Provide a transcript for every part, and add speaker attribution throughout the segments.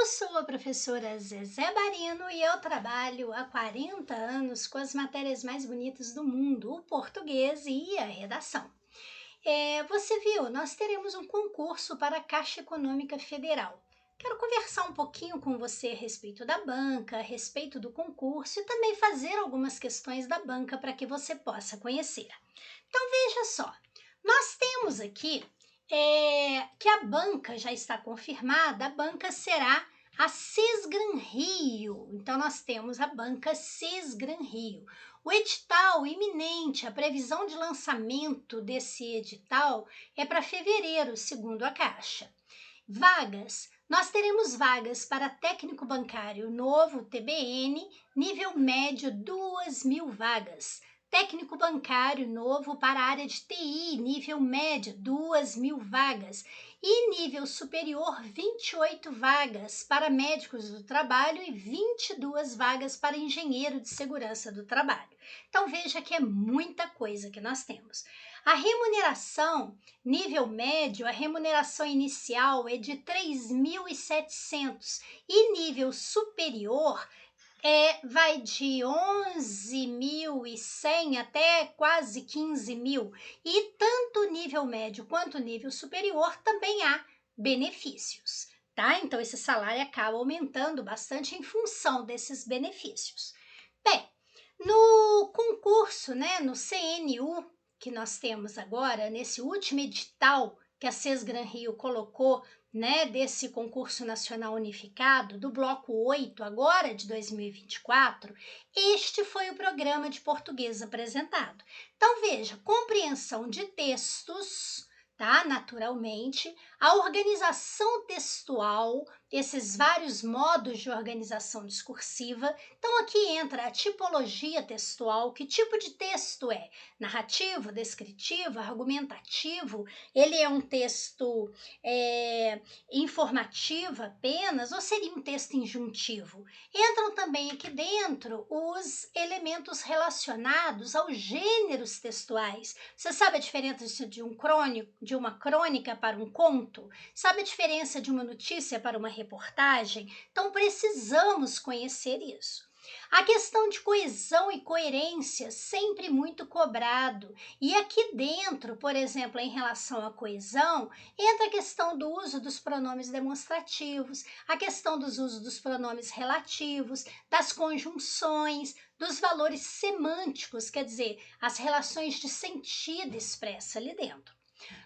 Speaker 1: Eu sou a professora Zezé Barino e eu trabalho há 40 anos com as matérias mais bonitas do mundo, o português e a redação. Você viu, nós teremos um concurso para a Caixa Econômica Federal. Quero conversar um pouquinho com você a respeito da banca, a respeito do concurso e também fazer algumas questões da banca para que você possa conhecer. Então veja só, nós temos aqui que a banca já está confirmada, a banca será a Cisgran Rio. Então nós temos a banca Cisgran Rio. O edital iminente, a previsão de lançamento desse edital é para fevereiro, segundo a Caixa. Vagas. Nós teremos vagas para técnico bancário novo, TBN, nível médio 2.000 vagas. Técnico bancário novo para a área de TI, nível médio, 2.000 vagas. E nível superior, 28 vagas para médicos do trabalho e 22 vagas para engenheiro de segurança do trabalho. Então veja que é muita coisa que nós temos. A remuneração, nível médio, a remuneração inicial é de 3.700 e nível superior vai de 11.100 até quase 15.000. E tanto nível médio quanto nível superior também há benefícios, tá? Então esse salário acaba aumentando bastante em função desses benefícios. Bem, no concurso, no CNU, que nós temos agora, nesse último edital que a Sesgran Rio colocou, desse concurso nacional unificado, do bloco 8, agora de 2024, este foi o programa de português apresentado. Então, veja, compreensão de textos, tá? Naturalmente, a organização textual, esses vários modos de organização discursiva. Então, aqui entra a tipologia textual. Que tipo de texto é? Narrativo, descritivo, argumentativo? Ele é um texto informativo apenas ou seria um texto injuntivo? Entram também aqui dentro os elementos relacionados aos gêneros textuais. Você sabe a diferença de uma crônica para um conto? Sabe a diferença de uma notícia para uma reportagem? Então precisamos conhecer isso. A questão de coesão e coerência, sempre muito cobrado. E aqui dentro, por exemplo, em relação à coesão, entra a questão do uso dos pronomes demonstrativos, a questão dos usos dos pronomes relativos, das conjunções, dos valores semânticos, quer dizer, as relações de sentido expressa ali dentro.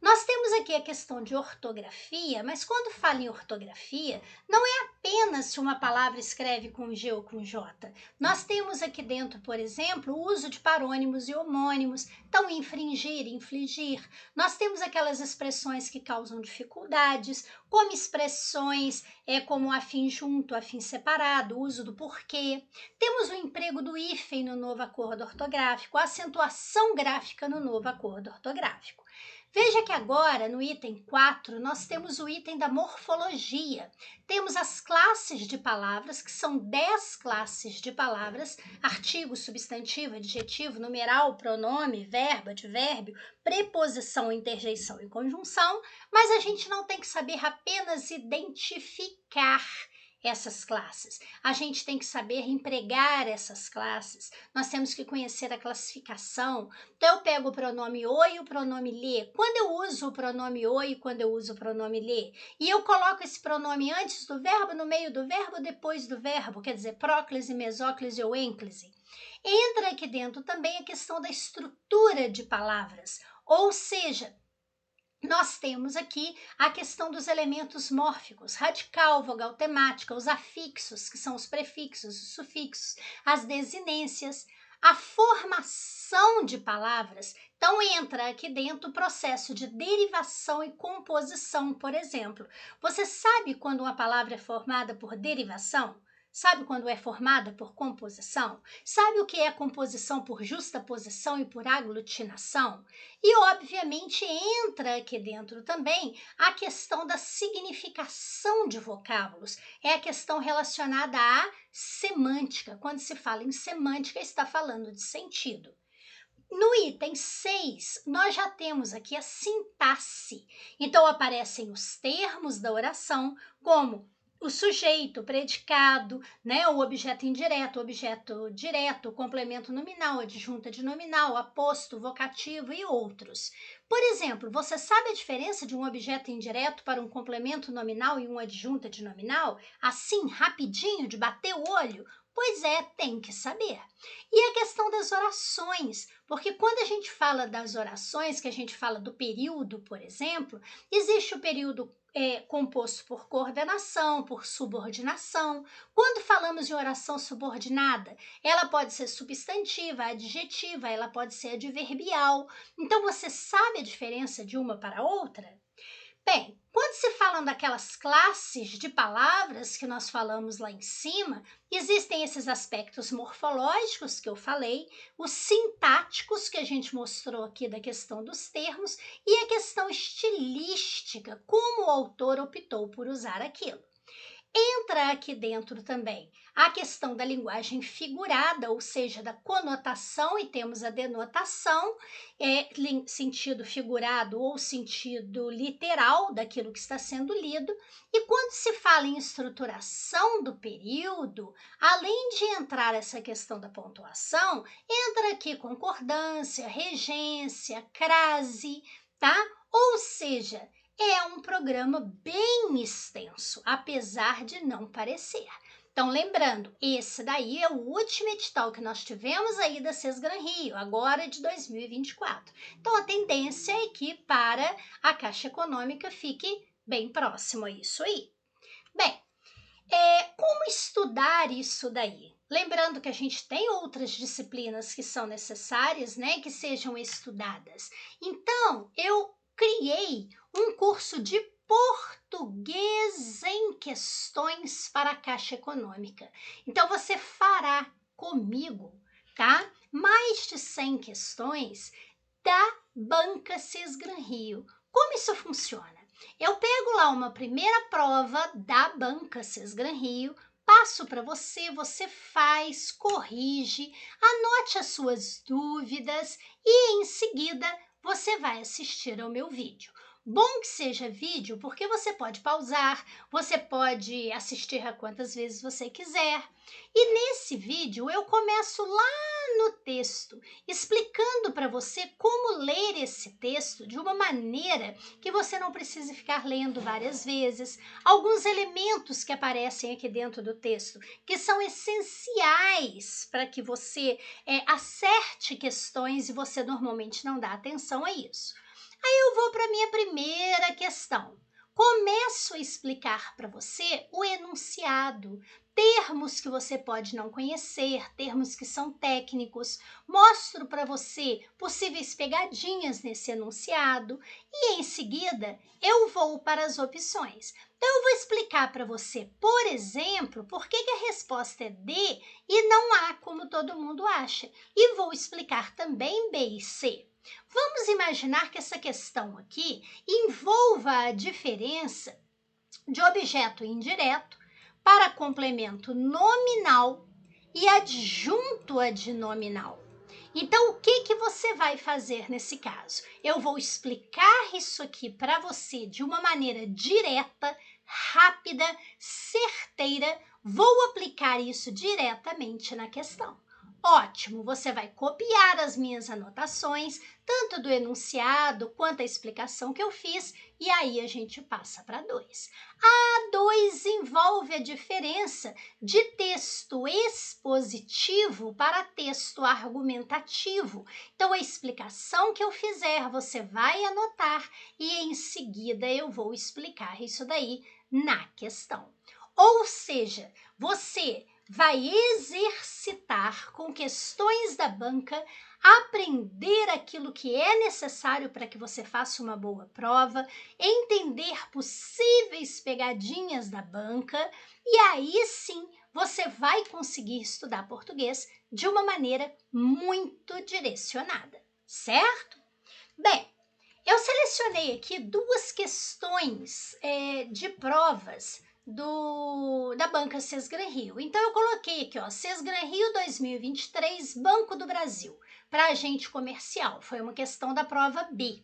Speaker 1: Nós temos aqui a questão de ortografia, mas quando fala em ortografia, não é apenas se uma palavra escreve com G ou com J. Nós temos aqui dentro, por exemplo, o uso de parônimos e homônimos, então infringir, infligir. Nós temos aquelas expressões que causam dificuldades, como expressões como afim junto, afim separado, o uso do porquê. Temos o emprego do hífen no novo acordo ortográfico, a acentuação gráfica no novo acordo ortográfico. Veja que agora, no item 4, nós temos o item da morfologia. Temos as classes de palavras, que são 10 classes de palavras: artigo, substantivo, adjetivo, numeral, pronome, verbo, advérbio, preposição, interjeição e conjunção, mas a gente não tem que saber apenas identificar essas classes. A gente tem que saber empregar essas classes. Nós temos que conhecer a classificação. Então, eu pego o pronome o e o pronome lhe. Quando eu uso o pronome o e quando eu uso o pronome lhe, e eu coloco esse pronome antes do verbo, no meio do verbo, depois do verbo, quer dizer, próclise, mesóclise ou ênclise. Entra aqui dentro também a questão da estrutura de palavras, ou seja, nós temos aqui a questão dos elementos mórficos, radical, vogal temática, os afixos, que são os prefixos, os sufixos, as desinências, a formação de palavras. Então, entra aqui dentro o processo de derivação e composição, por exemplo. Você sabe quando uma palavra é formada por derivação? Sabe quando é formada por composição? Sabe o que é composição por justaposição e por aglutinação? E, obviamente, entra aqui dentro também a questão da significação de vocábulos. É a questão relacionada à semântica. Quando se fala em semântica, está falando de sentido. No item 6, nós já temos aqui a sintaxe. Então, aparecem os termos da oração, como o sujeito, o predicado, né, o objeto indireto, o objeto direto, o complemento nominal, a adjunta de nominal, aposto, vocativo e outros. Por exemplo, você sabe a diferença de um objeto indireto para um complemento nominal e uma adjunta de nominal? Assim, rapidinho, de bater o olho? Pois é, tem que saber. E a questão das orações, porque quando a gente fala das orações, que a gente fala do período, por exemplo, existe o período composto por coordenação, por subordinação. Quando falamos em oração subordinada, ela pode ser substantiva, adjetiva, ela pode ser adverbial. Então, você sabe a diferença de uma para outra? Bem, quando se falam daquelas classes de palavras que nós falamos lá em cima, existem esses aspectos morfológicos que eu falei, os sintáticos que a gente mostrou aqui da questão dos termos e a questão estilística, como o autor optou por usar aquilo. Entra aqui dentro também a questão da linguagem figurada, ou seja, da conotação, e temos a denotação, sentido figurado ou sentido literal daquilo que está sendo lido. E quando se fala em estruturação do período, além de entrar essa questão da pontuação, entra aqui concordância, regência, crase, tá? Ou seja, é um programa bem extenso, apesar de não parecer. Então, lembrando, esse daí é o último edital que nós tivemos aí da Sesgran Rio, agora de 2024. Então, a tendência é que para a Caixa Econômica fique bem próximo a isso aí. Bem, como estudar isso daí? Lembrando que a gente tem outras disciplinas que são necessárias, né, que sejam estudadas. Então, eu criei um curso de português em questões para a Caixa Econômica. Então, você fará comigo, tá? Mais de 100 questões da Banca Sesgran Rio. Como isso funciona? Eu pego lá uma primeira prova da Banca Sesgran Rio, passo para você, você faz, corrige, anote as suas dúvidas e em seguida você vai assistir ao meu vídeo. Bom que seja vídeo, porque você pode pausar, você pode assistir a quantas vezes você quiser. E nesse vídeo eu começo lá no texto, explicando para você como ler esse texto de uma maneira que você não precise ficar lendo várias vezes. Alguns elementos que aparecem aqui dentro do texto, que são essenciais para que você acerte questões e você normalmente não dá atenção a isso. Aí eu vou para a minha primeira questão. Começo a explicar para você o enunciado, termos que você pode não conhecer, termos que são técnicos. Mostro para você possíveis pegadinhas nesse enunciado e, em seguida, eu vou para as opções. Então, eu vou explicar para você, por exemplo, por que a resposta é D e não A, como todo mundo acha. E vou explicar também B e C. Vamos imaginar que essa questão aqui envolva a diferença de objeto indireto para complemento nominal e adjunto adnominal. Então, o que você vai fazer nesse caso? Eu vou explicar isso aqui para você de uma maneira direta, rápida, certeira. Vou aplicar isso diretamente na questão. Ótimo, você vai copiar as minhas anotações, tanto do enunciado quanto a explicação que eu fiz, e aí a gente passa para 2. A 2 envolve a diferença de texto expositivo para texto argumentativo. Então, a explicação que eu fizer, você vai anotar e em seguida eu vou explicar isso daí na questão. Ou seja, você vai exercitar com questões da banca, aprender aquilo que é necessário para que você faça uma boa prova, entender possíveis pegadinhas da banca e aí sim você vai conseguir estudar português de uma maneira muito direcionada, certo? Bem, eu selecionei aqui 2 questões de provas da Banca Sesgran Rio. Então, eu coloquei aqui, ó, Sesgran Rio 2023, Banco do Brasil, para agente comercial. Foi uma questão da prova B.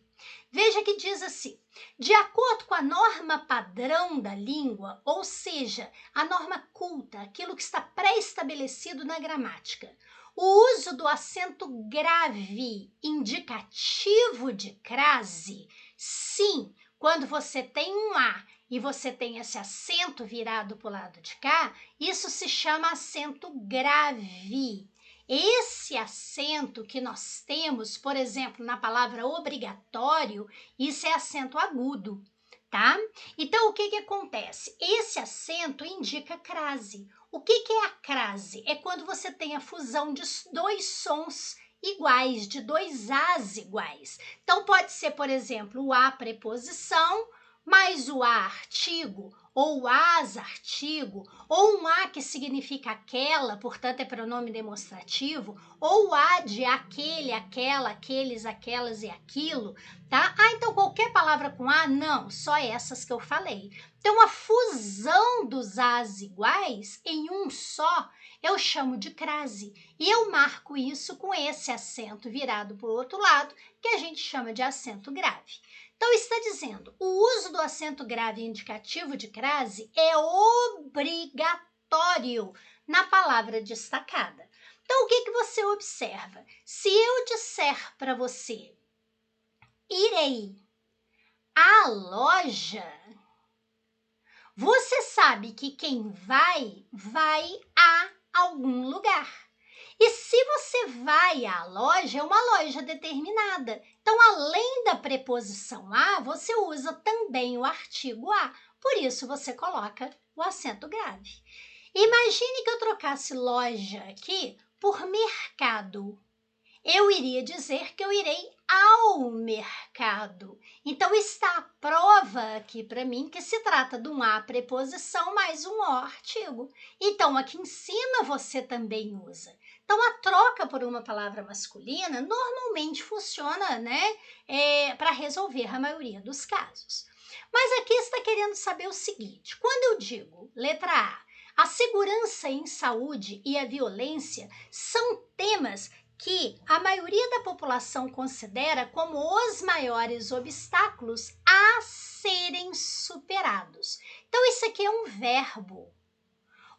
Speaker 1: Veja que diz assim: de acordo com a norma padrão da língua, ou seja, a norma culta, aquilo que está pré-estabelecido na gramática, o uso do acento grave indicativo de crase, sim, quando você tem um A e você tem esse acento virado para o lado de cá, isso se chama acento grave. Esse acento que nós temos, por exemplo, na palavra obrigatório, isso é acento agudo, tá? Então, o que acontece? Esse acento indica crase. O que é a crase? É quando você tem a fusão de dois sons iguais, de dois As iguais. Então, pode ser, por exemplo, o A preposição mais o A artigo, ou as artigo, ou um A que significa aquela, portanto é pronome demonstrativo, ou o A de aquele, aquela, aqueles, aquelas e aquilo, tá? Ah, então qualquer palavra com A? Não, só essas que eu falei. Então a fusão dos As iguais em um só eu chamo de crase. E eu marco isso com esse acento virado para o outro lado, que a gente chama de acento grave. Então, está dizendo, o uso do acento grave indicativo de crase é obrigatório na palavra destacada. Então, o que você observa? Se eu disser para você, irei à loja, você sabe que quem vai a algum lugar. E se você vai à loja, é uma loja determinada. Então, além da preposição a, você usa também o artigo a. Por isso, você coloca o acento grave. Imagine que eu trocasse loja aqui por mercado. Eu iria dizer que eu irei ao mercado. Então, está a prova aqui para mim que se trata de um a preposição mais um o artigo. Então, aqui em cima você também usa. Então, a troca por uma palavra masculina normalmente funciona, né, para resolver a maioria dos casos. Mas aqui está querendo saber o seguinte: quando eu digo, letra A segurança em saúde e a violência são temas que a maioria da população considera como os maiores obstáculos a serem superados. Então, isso aqui é um verbo.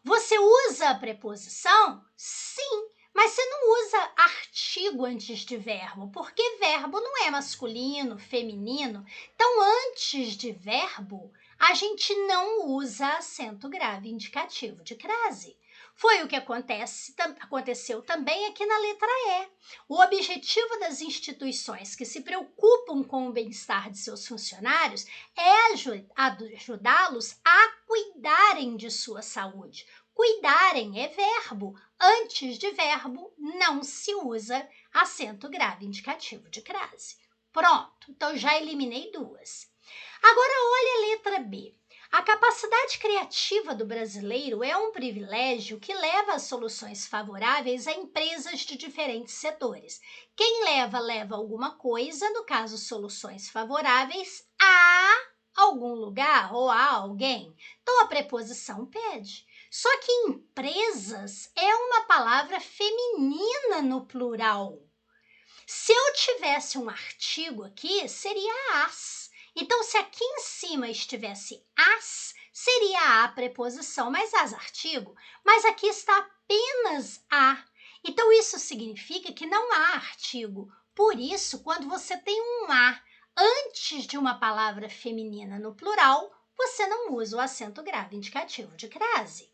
Speaker 1: Você usa a preposição? Sim, mas você não usa artigo antes de verbo, porque verbo não é masculino, feminino. Então, antes de verbo, a gente não usa acento grave indicativo de crase. Foi o que aconteceu também aqui na letra E. O objetivo das instituições que se preocupam com o bem-estar de seus funcionários é ajudá-los a cuidarem de sua saúde. Cuidarem é verbo. Antes de verbo, não se usa acento grave indicativo de crase. Pronto, então já eliminei duas. Agora olha a letra B. A capacidade criativa do brasileiro é um privilégio que leva a soluções favoráveis a empresas de diferentes setores. Quem leva alguma coisa, no caso, soluções favoráveis a algum lugar ou a alguém. Então, a preposição pede. Só que empresas é uma palavra feminina no plural. Se eu tivesse um artigo aqui, seria as. Então, se aqui em cima estivesse as, seria a preposição, mais as artigo, mas aqui está apenas a. Então, isso significa que não há artigo. Por isso, quando você tem um a antes de uma palavra feminina no plural, você não usa o acento grave indicativo de crase.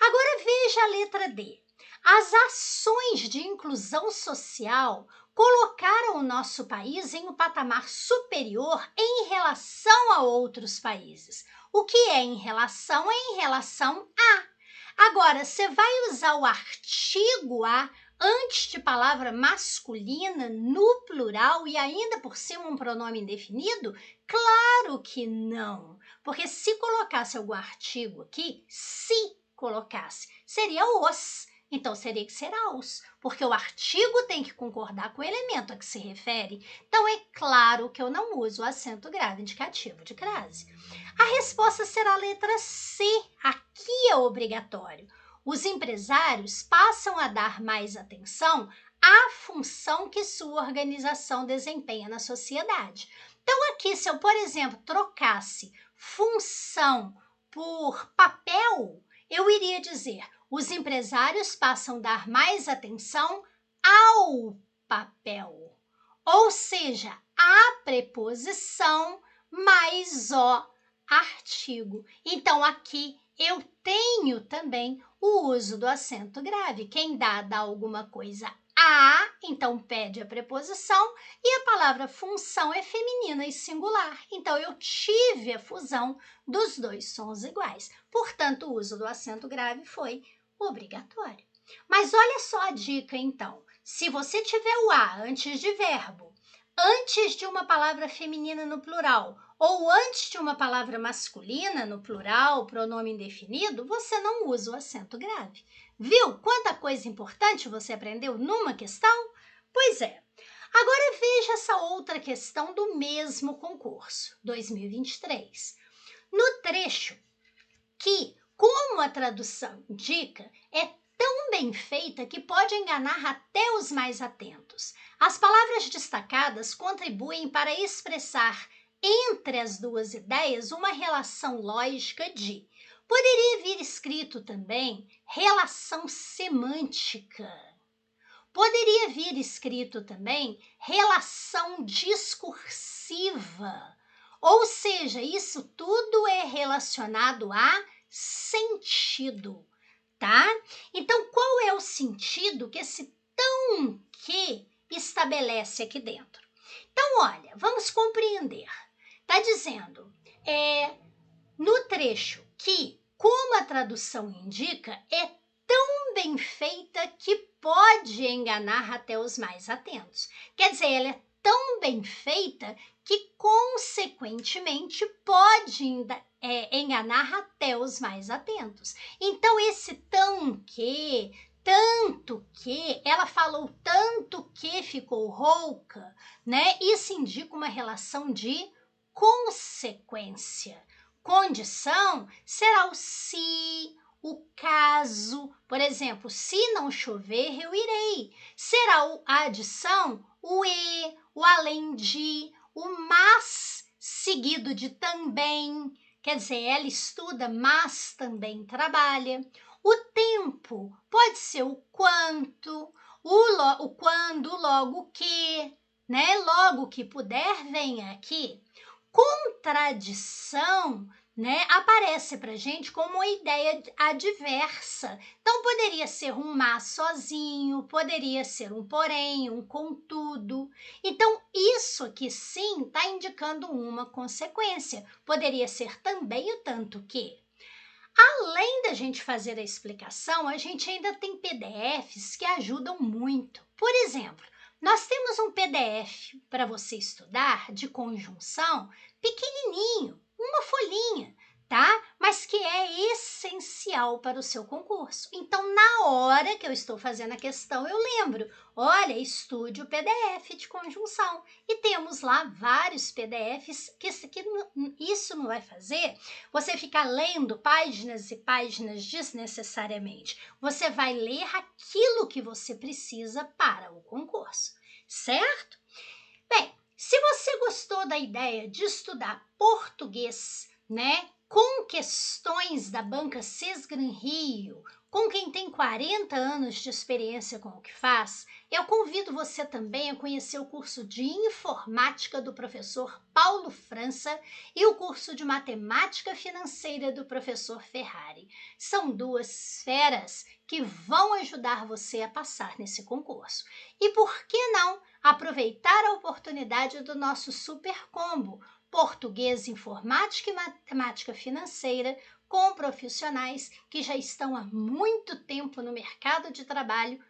Speaker 1: Agora veja a letra D. As ações de inclusão social colocaram o nosso país em um patamar superior em relação a outros países. O que é em relação? É em relação a. Agora, você vai usar o artigo a antes de palavra masculina no plural e ainda por cima um pronome indefinido? Claro que não, porque se colocasse algum artigo aqui, se colocasse, seria os. Então seria que ser aos, porque o artigo tem que concordar com o elemento a que se refere. Então é claro que eu não uso o acento grave indicativo de crase. A resposta será a letra C. Aqui é obrigatório. Os empresários passam a dar mais atenção à função que sua organização desempenha na sociedade. Então aqui, se eu, por exemplo, trocasse função por papel, eu iria dizer: os empresários passam a dar mais atenção ao papel. Ou seja, a preposição mais o artigo. Então, aqui eu tenho também o uso do acento grave. Quem dá alguma coisa a, então pede a preposição, e a palavra função é feminina e singular. Então, eu tive a fusão dos dois sons iguais. Portanto, o uso do acento grave foi obrigatório. Mas olha só a dica, então. Se você tiver o a antes de verbo, antes de uma palavra feminina no plural, ou antes de uma palavra masculina no plural, pronome indefinido, você não usa o acento grave. Viu quanta coisa importante você aprendeu numa questão? Pois é. Agora veja essa outra questão do mesmo concurso, 2023. No trecho que, como a tradução indica, é tão bem feita que pode enganar até os mais atentos. As palavras destacadas contribuem para expressar entre as duas ideias uma relação lógica de. Poderia vir escrito também relação semântica. Poderia vir escrito também relação discursiva. Ou seja, isso tudo é relacionado a sentido, tá? Então, qual é o sentido que esse tão que estabelece aqui dentro? Então, olha, vamos compreender. Está dizendo, no trecho que, como a tradução indica, é tão bem feita que pode enganar até os mais atentos. Quer dizer, ela é tão bem feita que, consequentemente, pode enganar até os mais atentos. Então, esse tão que, tanto que, ela falou tanto que ficou rouca, né? Isso indica uma relação de consequência. Condição será o se, o caso. Por exemplo, se não chover, eu irei. Será a adição, o e, o além de, o mas seguido de também. Quer dizer, ela estuda, mas também trabalha. O tempo pode ser o quanto, o quando, logo que, né? Logo que puder, venha aqui. Contradição, né, aparece para gente como uma ideia adversa. Então, poderia ser um mas sozinho, poderia ser um porém, um contudo. Então, isso aqui sim está indicando uma consequência. Poderia ser também o tanto que. Além da gente fazer a explicação, a gente ainda tem PDFs que ajudam muito. Por exemplo, nós temos um PDF para você estudar de conjunção pequenininho, uma folhinha, tá? Mas que é essencial para o seu concurso. Então, na hora que eu estou fazendo a questão, eu lembro, olha, estude o PDF de conjunção. E temos lá vários PDFs que isso não vai fazer você ficar lendo páginas e páginas desnecessariamente. Você vai ler aquilo que você precisa para o concurso, certo? Bem, se você gostou da ideia de estudar português, né, com questões da banca Sesgran Rio, com quem tem 40 anos de experiência com o que faz, eu convido você também a conhecer o curso de informática do professor Paulo França e o curso de matemática financeira do professor Ferrari. São duas feras que vão ajudar você a passar nesse concurso. E por que não aproveitar a oportunidade do nosso super combo, português, informática e matemática financeira, com profissionais que já estão há muito tempo no mercado de trabalho,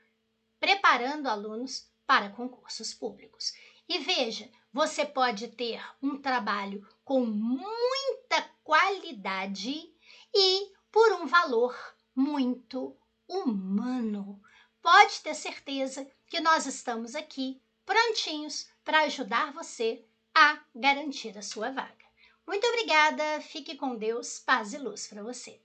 Speaker 1: preparando alunos para concursos públicos. E veja, você pode ter um trabalho com muita qualidade e por um valor muito humano. Pode ter certeza que nós estamos aqui prontinhos para ajudar você a garantir a sua vaga. Muito obrigada, fique com Deus, paz e luz para você.